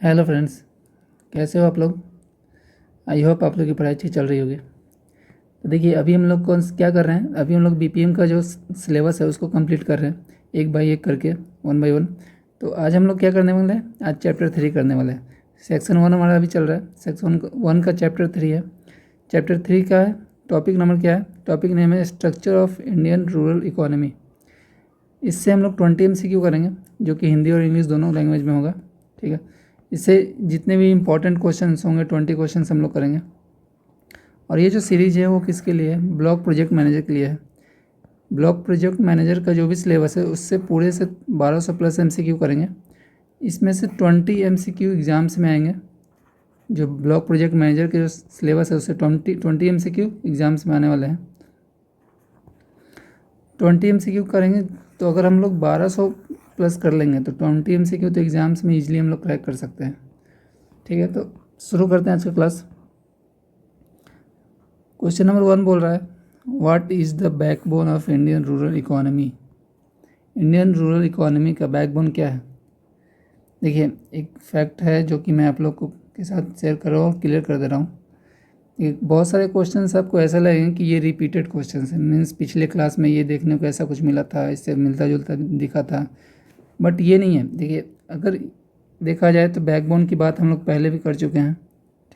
Hello friends, कैसे हो आप लोग। आई होप आप लोग की पढ़ाई अच्छी चल रही होगी। तो देखिए, अभी हम लोग कौन क्या कर रहे हैं, अभी हम लोग बीपीएम का जो सिलेबस है उसको कंप्लीट कर रहे हैं, एक बाई एक करके, वन बाई वन। तो आज हम लोग क्या करने वाले हैं, आज चैप्टर 3 करने वाले हैं। सेक्शन 1 हमारा अभी चल रहा है, सेक्शन 1 का चैप्टर 3 है। चैप्टर 3 का है, टॉपिक नंबर क्या है, टॉपिक नेम है structure of Indian rural economy. इससे हम लोग 20 MCQ करेंगे, जो कि हिंदी और इंग्लिश दोनों लैंग्वेज में होगा। ठीक है, इससे जितने भी इंपॉर्टेंट क्वेश्चंस होंगे 20 क्वेश्चंस हम लोग करेंगे। और ये जो सीरीज़ है वो किसके लिए है, ब्लॉक प्रोजेक्ट मैनेजर के लिए है। ब्लॉक प्रोजेक्ट मैनेजर का जो भी सिलेबस है उससे पूरे से 1200 प्लस MCQ करेंगे। इसमें से 20 MCQ एग्ज़ाम्स में आएंगे। जो ब्लॉक प्रोजेक्ट मैनेजर के जो सिलेबस है उससे 20 MCQ एग्ज़ाम्स में आने वाले हैं। 20 MCQ करेंगे, तो अगर हम लोग 1200 प्लस कर लेंगे तो 20 MCQ तो एग्ज़ाम्स में ईजिली हम लोग क्रैक कर सकते हैं। ठीक है, तो शुरू करते हैं आज का क्लास। क्वेश्चन नंबर 1 बोल रहा है, what is the backbone of Indian rural economy. Indian rural economy का बैकबोन क्या है। देखिए, एक फैक्ट है जो कि मैं आप लोग को के साथ शेयर कर रहा हूँ और क्लियर कर दे रहा हूँ। एक बहुत सारे क्वेश्चन आपको ऐसा लगेंगे कि ये रिपीटेड क्वेश्चन हैं, मीन्स पिछले क्लास में ये देखने को ऐसा कुछ मिला था, इससे मिलता जुलता दिखा था, बट ये नहीं है। देखिए, अगर देखा जाए तो बैकबोन की बात हम लोग पहले भी कर चुके हैं।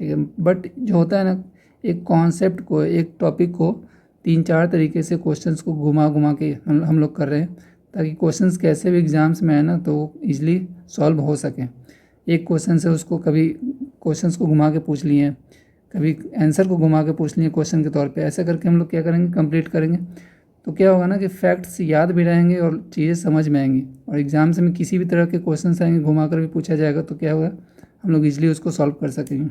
ठीक है, बट जो होता है ना, एक कॉन्सेप्ट को, एक टॉपिक को 3-4 तरीके से क्वेश्चंस को घुमा घुमा के हम लोग कर रहे हैं, ताकि क्वेश्चंस कैसे भी एग्ज़ाम्स में आए ना तो वो ईजिली सॉल्व हो सके। एक क्वेश्चन से उसको कभी क्वेश्चंस को घुमा के पूछ लिए, कभी आंसर को घुमा के पूछ लिए क्वेश्चन के तौर पे, ऐसा करके हम लोग क्या करेंगे, कंप्लीट करेंगे। तो क्या होगा ना कि फैक्ट्स याद भी रहेंगे और चीज़ें समझ में आएंगी, और एग्ज़ाम्स में किसी भी तरह के क्वेश्चन आएंगे घुमा कर भी पूछा जाएगा तो क्या होगा, हम लोग ईजिली उसको सॉल्व कर सकेंगे।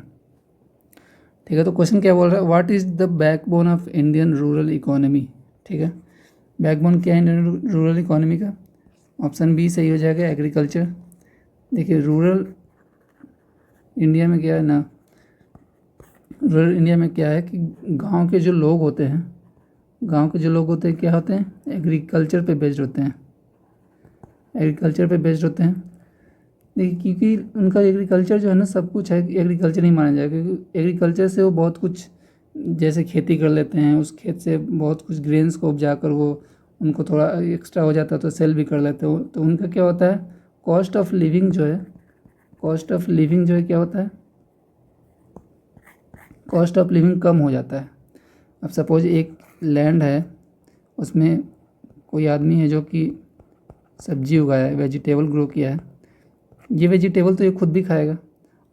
ठीक है, तो क्वेश्चन क्या बोल रहा है, what is the backbone of Indian rural economy. ठीक है, बैकबोन क्या है इंडियन रूरल इकोनॉमी का। ऑप्शन बी सही हो जाएगा, एग्रीकल्चर। देखिए, रूरल इंडिया में क्या है ना, रूरल इंडिया में क्या है कि गांव के जो लोग होते हैं, गांव के जो लोग होते हैं क्या होते हैं, एग्रीकल्चर पे बेस्ड होते हैं, एग्रीकल्चर पे बेस्ड होते हैं। देखिए, क्योंकि उनका एग्रीकल्चर जो है ना, सब कुछ है, एग्रीकल्चर नहीं माना जाएगा, क्योंकि एग्रीकल्चर से वो बहुत कुछ, जैसे खेती कर लेते हैं, उस खेत से बहुत कुछ ग्रेन्स को उपजा कर वो उनको थोड़ा एक्स्ट्रा हो जाता है तो सेल भी कर लेते हो, तो उनका क्या होता है, कॉस्ट ऑफ लिविंग जो है, कॉस्ट ऑफ लिविंग जो है क्या होता है, कॉस्ट ऑफ लिविंग कम हो जाता है। अब सपोज एक लैंड है, उसमें कोई आदमी है जो कि सब्जी उगाया है, वेजिटेबल ग्रो किया है, ये वेजिटेबल तो ये खुद भी खाएगा,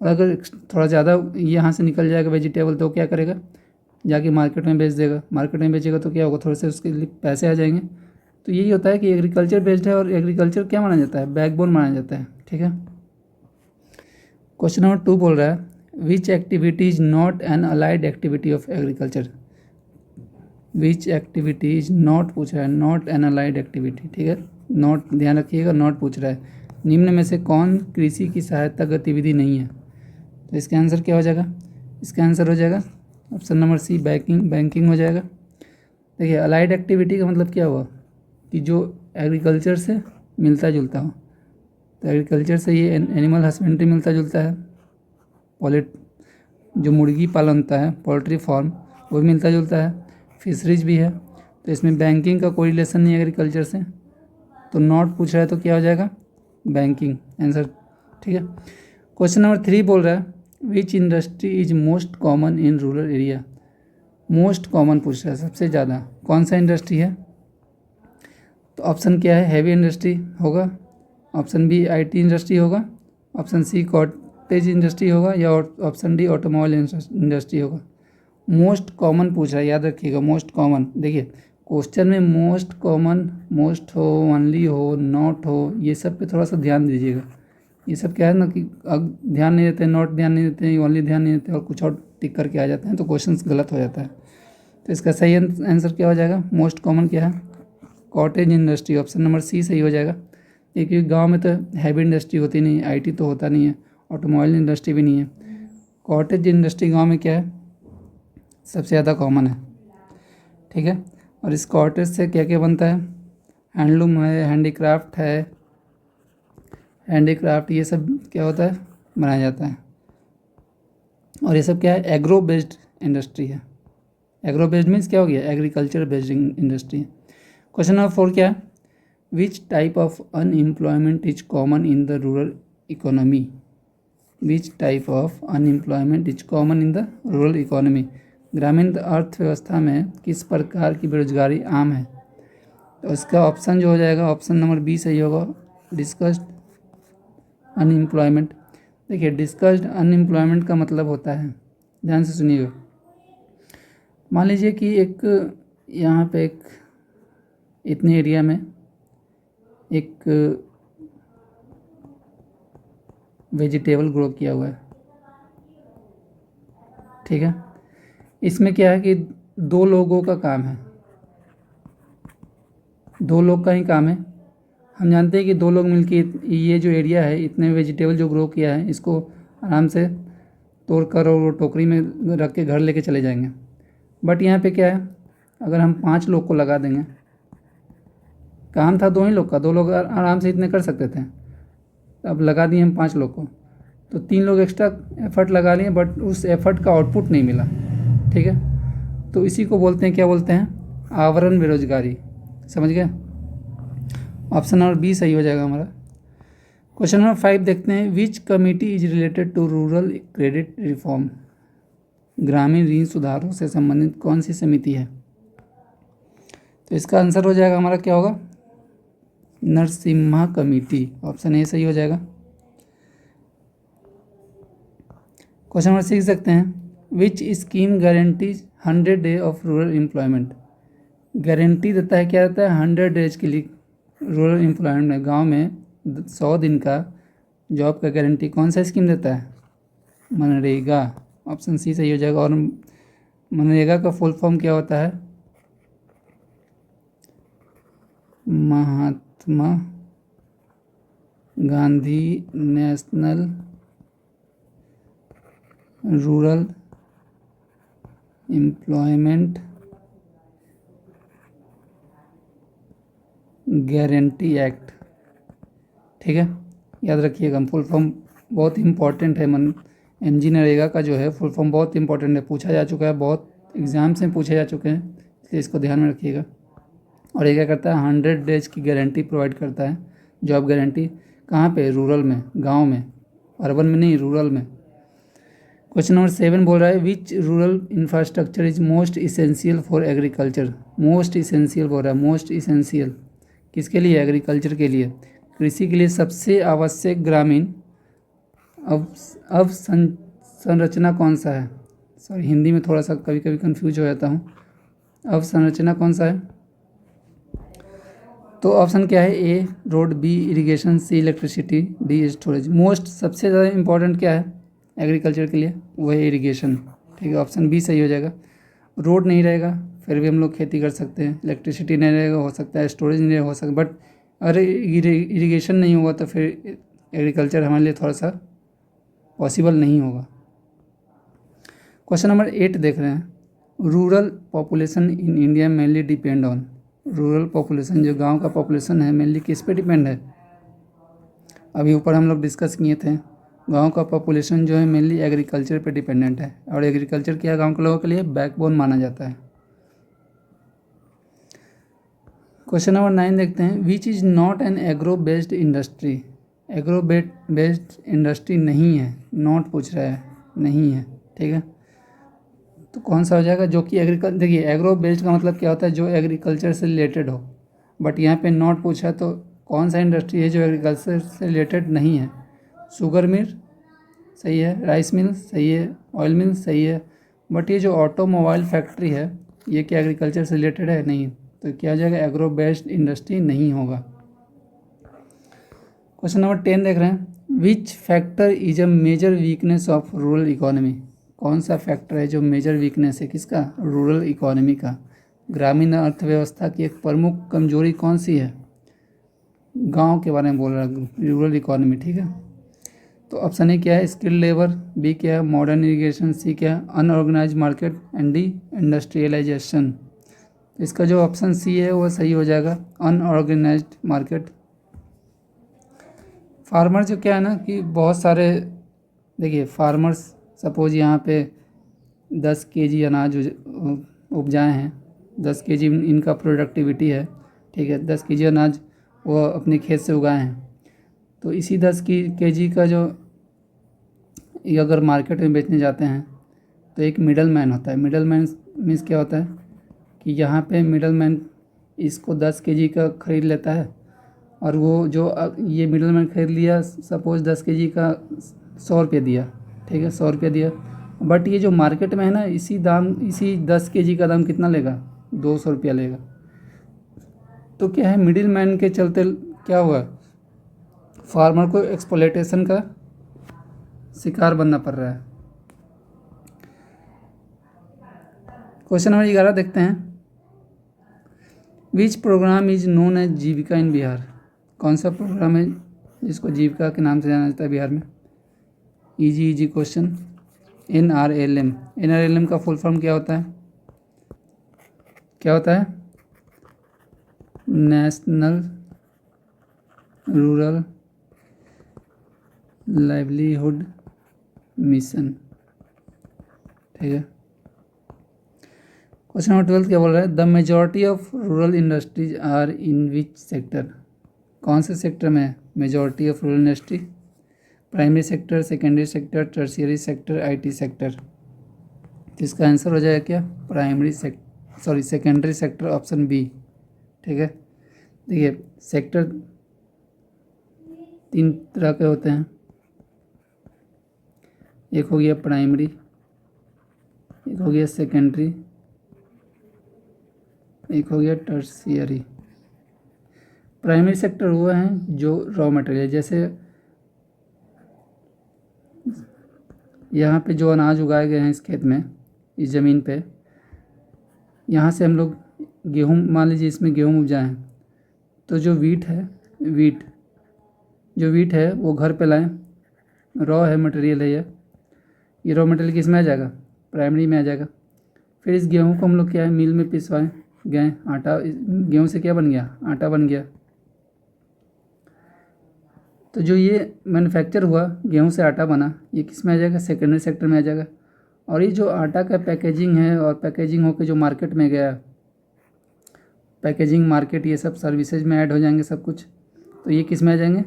और अगर थोड़ा ज़्यादा यहाँ से निकल जाएगा वेजिटेबल तो क्या करेगा, जाके मार्केट में बेच देगा, मार्केट में बेचेगा तो क्या होगा, थोड़े से उसके लिए पैसे आ जाएंगे। तो यही होता है कि एग्रीकल्चर बेस्ड है, और एग्रीकल्चर क्या माना जाता है, बैकबोन माना जाता है। ठीक है, क्वेश्चन नंबर 2 बोल रहा है, which activity is not an allied activity of agriculture. Which activity is not पूछ रहा है, नॉट एन अलाइड एक्टिविटी। ठीक है, नॉट ध्यान रखिएगा, नॉट पूछ रहा है। निम्न में से कौन कृषि की सहायता गतिविधि नहीं है, तो इसका आंसर क्या हो जाएगा, इसका आंसर हो जाएगा option number C, banking, banking हो जाएगा। देखिए, अलाइड एक्टिविटी का मतलब क्या हुआ कि जो एग्रीकल्चर से मिलता जुलता हो, तो एग्रीकल्चर से ये एनिमल हस्बेंड्री मिलता जुलता है, पॉलिट जो मुर्गी पालन होता है, पोल्ट्री फार्म, वो भी मिलता जुलता है, फिशरीज भी है, तो इसमें बैंकिंग का कोई रिलेशन नहीं है एग्रीकल्चर से, तो नॉट पूछ रहा है तो क्या हो जाएगा, बैंकिंग आंसर। ठीक है, क्वेश्चन नंबर 3 बोल रहा है, विच industry is most common in rural area. Most common पूछ रहा है, सबसे ज़्यादा कौन सा इंडस्ट्री है, तो ऑप्शन क्या है, हैवी इंडस्ट्री होगा, ऑप्शन बी आईटी इंडस्ट्री होगा, ऑप्शन सी कॉटेज इंडस्ट्री होगा, या ऑप्शन डी ऑटोमोबाइल इंडस्ट्री होगा। मोस्ट कॉमन पूछ रहा है, याद रखिएगा, मोस्ट कॉमन। देखिए, क्वेश्चन में मोस्ट कॉमन, मोस्ट हो, ओनली हो, नॉट हो, ये सब पे थोड़ा सा ध्यान दीजिएगा। ये सब क्या है ना कि अब ध्यान नहीं देते, नॉट ध्यान नहीं देते, ओनली ध्यान नहीं देते और कुछ और टिक करके आ जाते हैं, तो क्वेश्चन गलत हो जाता है। तो इसका सही आंसर क्या हो जाएगा, मोस्ट कॉमन क्या है, cottage industry, option number C सही हो जाएगा। क्योंकि गांव में तो हैवी इंडस्ट्री होती नहीं, आईटी तो होता नहीं है, ऑटोमोबाइल इंडस्ट्री भी नहीं है, कॉटेज इंडस्ट्री गांव में क्या है, सबसे ज़्यादा कॉमन है। ठीक है, और इस कॉटेज से क्या क्या बनता है, हैंडलूम है, हैंडीक्राफ्ट है, हैंडीक्राफ्ट, ये सब क्या होता है बनाया जाता है। और ये सब क्या है, एग्रो बेस्ड इंडस्ट्री है। एग्रो बेस्ड मीन्स क्या हो गया, agriculture based industry. Question number 4 क्या है, which type of unemployment is common in the rural economy. Which type of unemployment is common in the rural economy. ग्रामीण अर्थव्यवस्था में किस प्रकार की बेरोजगारी आम है। तो इसका ऑप्शन जो हो जाएगा, ऑप्शन नंबर बी सही होगा, डिस्कस्ड अनएम्प्लॉयमेंट। देखिए डिस्कस्ड अनएम्प्लॉयमेंट का मतलब होता है, ध्यान से सुनिएगा, मान लीजिए कि एक यहाँ पे एक इतने एरिया में एक वेजिटेबल ग्रो किया हुआ है, ठीक है। इसमें क्या है कि 2 लोगों का काम है, 2 लोग का ही काम है। हम जानते हैं कि 2 लोग मिलकर ये जो एरिया है, इतने वेजिटेबल जो ग्रो किया है, इसको आराम से तोड़ कर और टोकरी में रख के घर लेके चले जाएंगे। बट यहाँ पे क्या है, अगर हम 5 लोग को लगा देंगे, काम था 2 ही लोग का, 2 लोग आराम से इतने कर सकते थे, अब लगा दिए हम 5 लोग को, तो 3 लोग एक्स्ट्रा एफर्ट लगा लिए, बट उस एफर्ट का आउटपुट नहीं मिला, ठीक है। तो इसी को बोलते हैं, क्या बोलते हैं, आवरण बेरोजगारी। समझ गए, ऑप्शन नंबर बी सही हो जाएगा हमारा। क्वेश्चन नंबर 5 देखते हैं, which committee is related to rural credit reform. ग्रामीण ऋण सुधारों से संबंधित कौन सी समिति है। तो इसका आंसर हो जाएगा हमारा, क्या होगा, नरसिम्हा कमेटी, ऑप्शन ए सही हो जाएगा। क्वेश्चन नंबर 6 देखते हैं, which scheme guarantees 100 day of rural employment. Guarantee देता है, क्या देता है, 100 डेज के लिए रूरल एम्प्लॉयमेंट में, गांव में 100 दिन का जॉब का गारंटी कौन सा स्कीम देता है, मनरेगा, ऑप्शन सी सही हो जाएगा। और मनरेगा का फुल फॉर्म क्या होता है, Mahatma Gandhi national rural employment guarantee act, ठीक है, याद रखिएगा। फुल फॉर्म बहुत इंपॉर्टेंट है, MG नरेगा का जो है फुल फॉर्म बहुत इंपॉर्टेंट है, पूछा जा चुका है, बहुत एग्जाम से पूछे जा चुके हैं, इसलिए इसको ध्यान में रखिएगा। और ये क्या करता है, 100 डेज की गारंटी प्रोवाइड करता है, जॉब गारंटी, कहाँ पे, रूरल में, गांव में, अर्बन में नहीं, रूरल में। क्वेश्चन नंबर 7 बोल रहा है, which rural infrastructure is most essential for agriculture. Most essential बोल रहा है, मोस्ट इसेंशियल किसके लिए, एग्रीकल्चर के लिए, कृषि के लिए सबसे आवश्यक ग्रामीण अब संरचना कौन सा है। सॉरी, हिंदी में थोड़ा सा कभी कभी कंफ्यूज हो जाता हूँ। अब संरचना कौन सा है, तो ऑप्शन क्या है, ए रोड, बी इरिगेशन, सी इलेक्ट्रिसिटी, डी स्टोरेज। मोस्ट सबसे ज़्यादा इंपॉर्टेंट क्या है एग्रीकल्चर के लिए, वो है इरिगेशन, ठीक है, ऑप्शन बी सही हो जाएगा। रोड नहीं रहेगा फिर भी हम लोग खेती कर सकते हैं, इलेक्ट्रिसिटी नहीं रहेगा, हो सकता है स्टोरेज नहीं हो सकता, बट अरे इरिगेशन नहीं होगा तो फिर एग्रीकल्चर हमारे लिए थोड़ा सा पॉसिबल नहीं होगा। क्वेश्चन नंबर 8 देख रहे हैं, rural population in India mainly depend on. Rural population, जो गांव का पॉपुलेशन है, मेनली किस पे डिपेंड है। अभी ऊपर हम लोग डिस्कस किए थे, गांव का पॉपुलेशन जो है मेनली एग्रीकल्चर पे डिपेंडेंट है, और एग्रीकल्चर क्या गांव के लोगों के लिए बैकबोन माना जाता है। क्वेश्चन नंबर 9 देखते हैं, which is not an agro based industry. Agro based industry नहीं है, नॉट पूछ रहा है, नहीं है, ठीक है, तो कौन सा हो जाएगा, जो कि एग्रीकल्चर, देखिए एग्रो बेस्ड का मतलब क्या होता है, जो एग्रीकल्चर से रिलेटेड हो, बट यहाँ पे नॉट पूछा है, तो कौन सा इंडस्ट्री है जो एग्रीकल्चर से रिलेटेड नहीं है। शुगर मिल सही है, राइस मिल सही है, ऑयल मिल सही है, बट ये जो ऑटोमोबाइल फैक्ट्री है, ये क्या एग्रीकल्चर से रिलेटेड है, नहीं, तो क्या हो जाएगा, एग्रो बेस्ड इंडस्ट्री नहीं होगा। क्वेश्चन नंबर 10 देख रहे हैं, which factor is a major weakness of rural economy. कौन सा फैक्टर है जो मेजर वीकनेस है किसका, रूरल इकोनॉमी का। ग्रामीण अर्थव्यवस्था की एक प्रमुख कमजोरी कौन सी है, गांव के बारे में बोल रहा है, रूरल इकोनॉमी, ठीक है। तो ऑप्शन ए क्या है, स्किल्ड लेबर, बी क्या है, मॉडर्न इरिगेशन, सी क्या है, unorganised market, and D industrialisation. इसका जो ऑप्शन सी है वो सही हो जाएगा, अनऑर्गेनाइज्ड मार्केट। फार्मर जो क्या है ना कि बहुत सारे देखिए फार्मर्स सपोज यहाँ पे 10 केजी अनाज उपजाए हैं, 10 केजी इनका प्रोडक्टिविटी है, ठीक है, 10 केजी अनाज वो अपने खेत से उगाए हैं। तो इसी 10 केजी का जो ये अगर मार्केट में बेचने जाते हैं तो एक मिडल मैन होता है। मिडल मैन मीन्स क्या होता है कि यहाँ पे मिडल मैन इसको 10 केजी का ख़रीद लेता है, और वो जो ये मिडल मैन ख़रीद लिया, सपोज़ 10 केजी का 100 रुपये दिया, ठीक है, 100 रुपये दिया, बट ये जो मार्केट में है ना, इसी 10 केजी का दाम कितना लेगा, 200 रुपया लेगा। तो क्या है, मिडिल मैन के चलते क्या हुआ, फार्मर को एक्सप्लॉयटेशन का शिकार बनना पड़ रहा है। क्वेश्चन नंबर 11 देखते हैं। Which program is known as Jeevika in Bihar? कौन सा प्रोग्राम है जिसको जीविका के नाम से जाना जाता है बिहार में? Easy question. NRLM। NRLM का फुल फॉर्म क्या होता है? क्या होता है? नेशनल रूरल लाइवलीहुड मिशन, ठीक है। क्वेश्चन नंबर 12 क्या बोल रहा है? The majority of rural industries are in which sector? कौन से सेक्टर में है majority of rural industry? Primary sector, secondary sector, tertiary sector, IT sector. तो इसका आंसर हो जाएगा क्या? सेकेंडरी सेक्टर, ऑप्शन बी, ठीक है। देखिए सेक्टर 3 तरह के होते हैं, एक हो गया प्राइमरी, एक हो गया सेकेंडरी, एक हो गया टर्शियरी। प्राइमरी सेक्टर वो हैं जो रॉ मटेरियल, जैसे यहाँ पे जो अनाज उगाए गए हैं इस खेत में, इस ज़मीन पे, यहाँ से हम लोग गेहूँ, मान लीजिए इसमें गेहूँ उपजाए हैं, तो जो वीट है वो घर पे लाएं, रॉ है मटेरियल है, ये रॉ मटेरियल किस में आ जाएगा? प्राइमरी में आ जाएगा। फिर इस गेहूँ को हम लोग क्या है, मिल में पिसवाएं, गए आटा, गेहूँ से क्या बन गया? आटा बन गया। तो जो ये मैन्युफैक्चर हुआ, गेहूँ से आटा बना, ये किस में आ जाएगा? सेकेंडरी सेक्टर में आ जाएगा। और ये जो आटा का पैकेजिंग है, और पैकेजिंग होकर जो मार्केट में गया, पैकेजिंग, मार्केट, ये सब सर्विसेज में ऐड हो जाएंगे सब कुछ, तो ये किस में आ जाएंगे?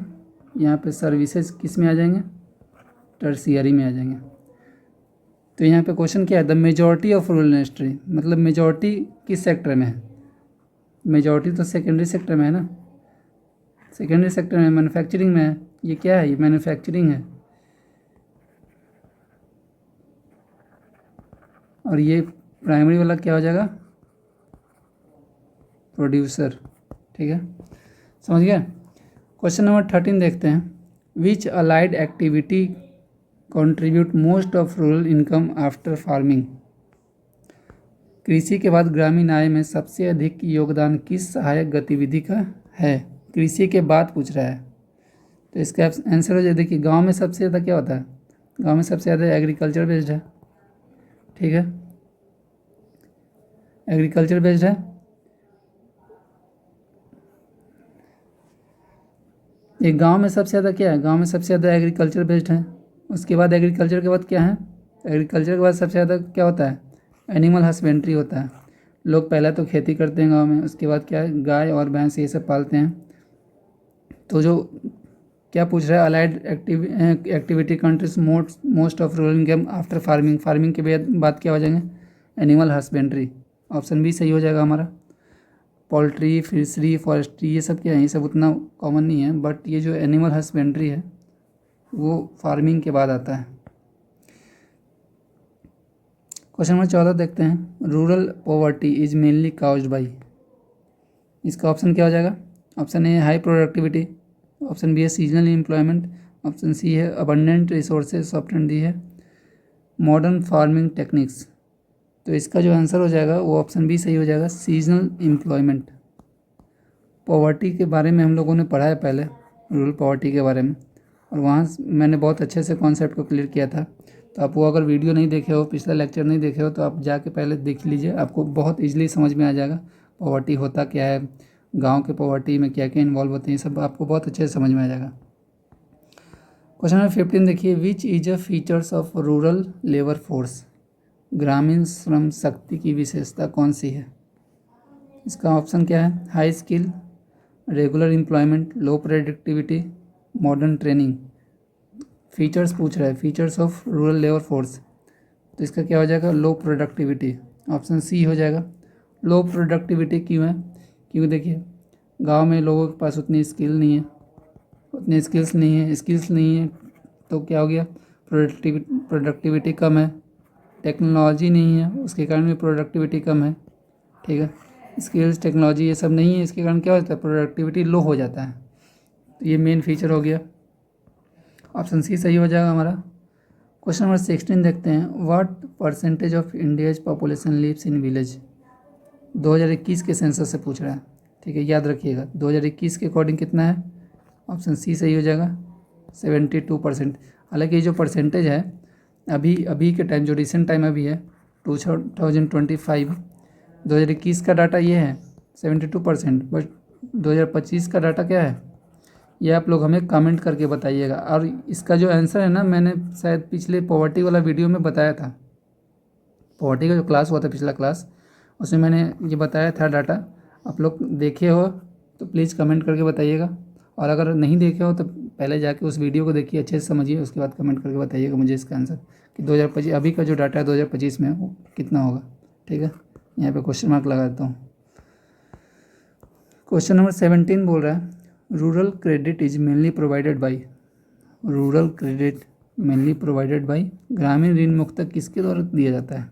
यहाँ पे सर्विसेज किस में आ जाएंगे? टर्शियरी में आ जाएंगे। तो यहाँ पे क्वेश्चन क्या है? The majority of rural industry, मतलब मेजॉरिटी किस सेक्टर में है? मेजॉरिटी तो सेकेंडरी सेक्टर में है ना, सेकेंडरी सेक्टर में, मैन्युफैक्चरिंग में है। ये क्या है? ये मैन्युफैक्चरिंग है। और ये प्राइमरी वाला क्या हो जाएगा? प्रोड्यूसर, ठीक है, समझ गया। क्वेश्चन नंबर 13 देखते हैं। Which allied activity contribute most of rural income after farming? कृषि के बाद ग्रामीण आय में सबसे अधिक योगदान किस सहायक गतिविधि का है? कृषि के बाद पूछ रहा है, तो इसका आंसर हो जाए, देखिए गांव में सबसे ज़्यादा क्या होता है? गांव में सबसे ज़्यादा एग्रीकल्चर बेस्ड है, ठीक है, एग्रीकल्चर बेस्ड है। ये गांव में सबसे ज़्यादा क्या है? गांव में सबसे ज़्यादा एग्रीकल्चर बेस्ड है। उसके बाद एग्रीकल्चर के बाद क्या है? एग्रीकल्चर के बाद सबसे ज़्यादा क्या होता है? एनिमल हस्बेंड्री होता है। लोग पहले तो खेती करते हैं गांव में, उसके बाद क्या है, गाय और भैंस ये सब पालते हैं। तो जो क्या पूछ रहा है, allied activity countries most of rural income after farming, farming के बाद क्या हो जाएंगे? एनिमल हस्बेंड्री, ऑप्शन बी सही हो जाएगा हमारा। पोल्ट्री, फिशरी, फॉरेस्ट्री, ये सब क्या है? ये सब उतना कॉमन नहीं है, बट ये जो एनिमल हस्बेंड्री है वो फार्मिंग के बाद आता है। क्वेश्चन नंबर 14 देखते हैं। Rural poverty is mainly caused by, इसका ऑप्शन क्या हो जाएगा? Option A high productivity, option B है सीजनल एम्प्लॉयमेंट, ऑप्शन सी है अबंडेंट रिसोर्सेज, ऑप्शन डी है मॉडर्न फार्मिंग टेक्निक्स। तो इसका जो आंसर हो जाएगा वो ऑप्शन बी सही हो जाएगा, सीजनल एम्प्लॉयमेंट। पॉवर्टी के बारे में हम लोगों ने पढ़ा है पहले, रूरल पॉवर्टी के बारे में, और वहाँ मैंने बहुत अच्छे से कॉन्सेप्ट को क्लियर किया था। तो आप वो अगर वीडियो नहीं देखे हो, पिछला लेक्चर नहीं देखे हो, तो आप जाके पहले देख लीजिए, आपको बहुत ईजिली समझ में आ जाएगा पॉवर्टी होता क्या है, गांव के पॉवर्टी में क्या क्या इन्वॉल्व होते हैं, सब आपको बहुत अच्छे से समझ में आ जाएगा। क्वेश्चन नंबर 15 देखिए, which is a features of rural labour force, ग्रामीण श्रम शक्ति की विशेषता कौन सी है? इसका ऑप्शन क्या है? हाई स्किल, रेगुलर एम्प्लॉयमेंट, लो प्रोडक्टिविटी, मॉडर्न ट्रेनिंग। फीचर्स पूछ रहा है, features of rural labour force, तो इसका क्या हो जाएगा? लो प्रोडक्टिविटी। ऑप्शन सी हो जाएगा। लो प्रोडक्टिविटी क्यों है? क्योंकि देखिए गांव में लोगों के पास उतनी स्किल्स नहीं है, तो क्या हो गया? प्रोडक्टिविटी कम है। टेक्नोलॉजी नहीं है, उसके कारण भी प्रोडक्टिविटी कम है। ठीक है, स्किल्स टेक्नोलॉजी ये सब नहीं है, इसके कारण क्या होता है? प्रोडक्टिविटी लो हो जाता है। तो ये मेन फीचर हो गया। ऑप्शन सी सही हो जाएगा हमारा। क्वेश्चन नंबर 16 देखते हैं, what percentage of India's population lives in village? 2021 के सेंसस से पूछ रहा है। ठीक है, याद रखिएगा 2021 के अकॉर्डिंग कितना है? ऑप्शन सी सही हो जाएगा, 72%। हालांकि ये जो परसेंटेज है अभी के टाइम, जो रिसेंट टाइम अभी है 2025, 2021 का डाटा ये है 72%, बट 2025 का डाटा क्या है ये आप लोग हमें कमेंट करके बताइएगा। और इसका जो आंसर है ना, मैंने शायद पिछले पॉवर्टी वाला वीडियो में बताया था। पॉवर्टी का जो क्लास हुआ था, पिछला क्लास, उसमें मैंने ये बताया था डाटा। आप लोग देखे हो तो प्लीज़ कमेंट करके बताइएगा, और अगर नहीं देखे हो तो पहले जाके उस वीडियो को देखिए, अच्छे से समझिए, उसके बाद कमेंट करके बताइएगा मुझे इसका आंसर कि 2025 अभी का जो डाटा है 2025 में वो कितना होगा। ठीक है, यहाँ पे क्वेश्चन मार्क लगा देता हूँ। क्वेश्चन नंबर 17 बोल रहा है, rural credit is mainly provided by, rural credit mainly provided by, ग्रामीण ऋण मुख्यतः किसके द्वारा दिया जाता है?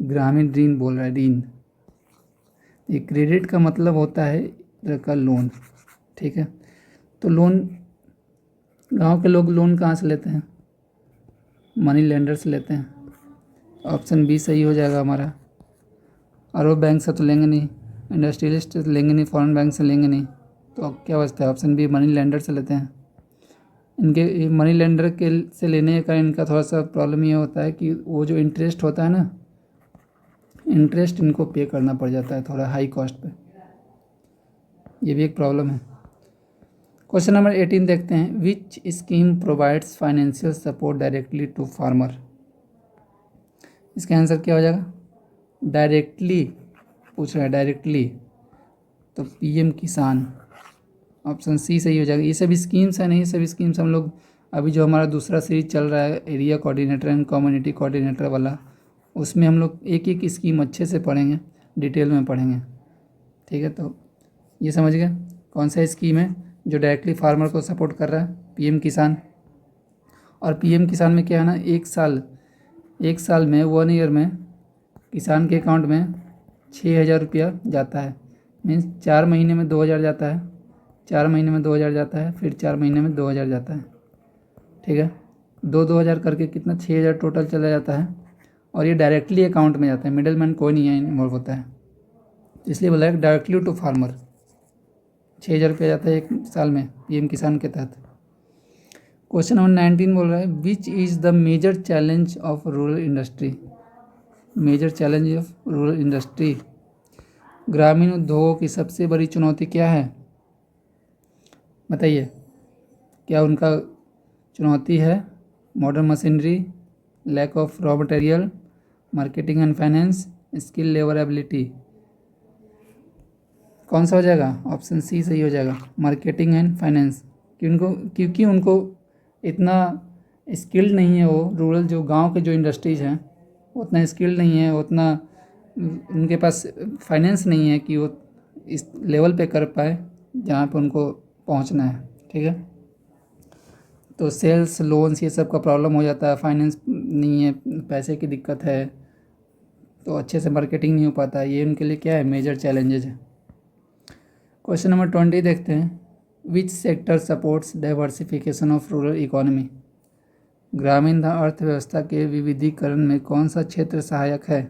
ग्रामीण ऋण बोल रहा है, ऋण। ये क्रेडिट का मतलब होता है तरह का लोन। ठीक है, तो लोन गांव के लोग लोन कहाँ से लेते हैं? मनी लेंडर से लेते हैं। ऑप्शन बी सही हो जाएगा हमारा। और वो बैंक से तो लेंगे नहीं, इंडस्ट्रियलिस्ट से लेंगे नहीं, फॉरेन बैंक से लेंगे नहीं, तो अब क्या बचता है? ऑप्शन बी, मनी लेंडर से लेते हैं। इनके मनी लेंडर के से लेने का इनका थोड़ा सा प्रॉब्लम ये होता है कि वो जो इंटरेस्ट होता है ना, इंटरेस्ट इनको पे करना पड़ जाता है थोड़ा हाई कॉस्ट पे, ये भी एक प्रॉब्लम है। क्वेश्चन नंबर 18 देखते हैं, which scheme provides financial support directly to farmer? इसका आंसर क्या हो जाएगा? डायरेक्टली पूछ रहा है, डायरेक्टली, तो पीएम किसान। ऑप्शन सी सही हो जाएगा। ये सभी स्कीम्स हैं, नहीं सभी स्कीम्स हम लोग अभी जो हमारा दूसरा सीरीज चल रहा है area coordinator and community coordinator वाला, उसमें हम लोग एक एक स्कीम अच्छे से पढ़ेंगे, डिटेल में पढ़ेंगे। ठीक है, तो ये समझ गए कौन सा स्कीम है जो डायरेक्टली फार्मर को सपोर्ट कर रहा है? पीएम किसान। और पीएम किसान में क्या है ना, एक साल में 1 ईयर में किसान के अकाउंट में 6,000 रुपया जाता है। मीन्स 4 महीने में 2,000 जाता है, 4 महीने में 2,000 जाता है, फिर 4 महीने में 2,000 जाता है। ठीक है, 2,000 करके कितना? 6,000 टोटल चला जाता है, और ये डायरेक्टली अकाउंट में जाता है, मिडिल मैन कोई नहीं है इन्वॉल्व होता है, इसलिए बोला है डायरेक्टली टू फार्मर। 6,000 रुपया जाता है एक साल में पीएम किसान के तहत। क्वेश्चन नंबर 19 बोल रहा है, which is the major challenge of rural industry? Major challenge of rural industry, ग्रामीण उद्योगों की सबसे बड़ी चुनौती क्या है? बताइए, क्या उनका चुनौती है? Modern machinery, lack of raw material, marketing and finance, skill labour ability. कौन सा हो जाएगा? ऑप्शन सी सही हो जाएगा, मार्केटिंग एंड फाइनेंस। क्योंकि उनको इतना स्किल्ड नहीं है, वो रूरल जो गांव के जो इंडस्ट्रीज़ हैं उतना स्किल्ड नहीं है, उतना उनके पास फाइनेंस नहीं है कि वो इस लेवल पे कर पाए जहाँ पे उनको पहुंचना है। ठीक है, तो सेल्स, लोन्स, ये सब का प्रॉब्लम हो जाता है, फाइनेंस नहीं है, पैसे की दिक्कत है, तो अच्छे से मार्केटिंग नहीं हो पाता। ये उनके लिए क्या है? मेजर चैलेंजेज है। क्वेश्चन नंबर 20 देखते हैं, which sector supports diversification of rural economy? ग्रामीण अर्थव्यवस्था के विविधीकरण में कौन सा क्षेत्र सहायक है?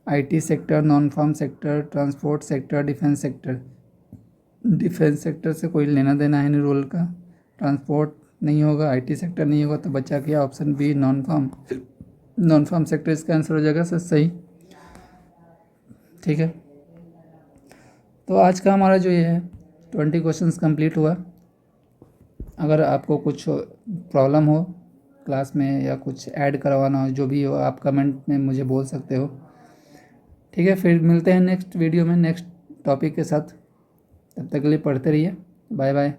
IT sector, non farm sector, transport sector, defence sector. Defence sector से कोई लेना देना है नहीं रूरल का, ट्रांसपोर्ट नहीं होगा, आईटी सेक्टर नहीं होगा, तो बचा क्या? Option B, non farm. Non farm sector इसका आंसर हो जाएगा सर सही। ठीक है, तो आज का हमारा जो ये है 20 क्वेश्चंस कंप्लीट हुआ। अगर आपको कुछ प्रॉब्लम हो क्लास में या कुछ ऐड करवाना हो, जो भी हो, आप कमेंट में मुझे बोल सकते हो। ठीक है, फिर मिलते हैं नेक्स्ट वीडियो में नेक्स्ट टॉपिक के साथ। तब तक के लिए पढ़ते रहिए। Bye bye.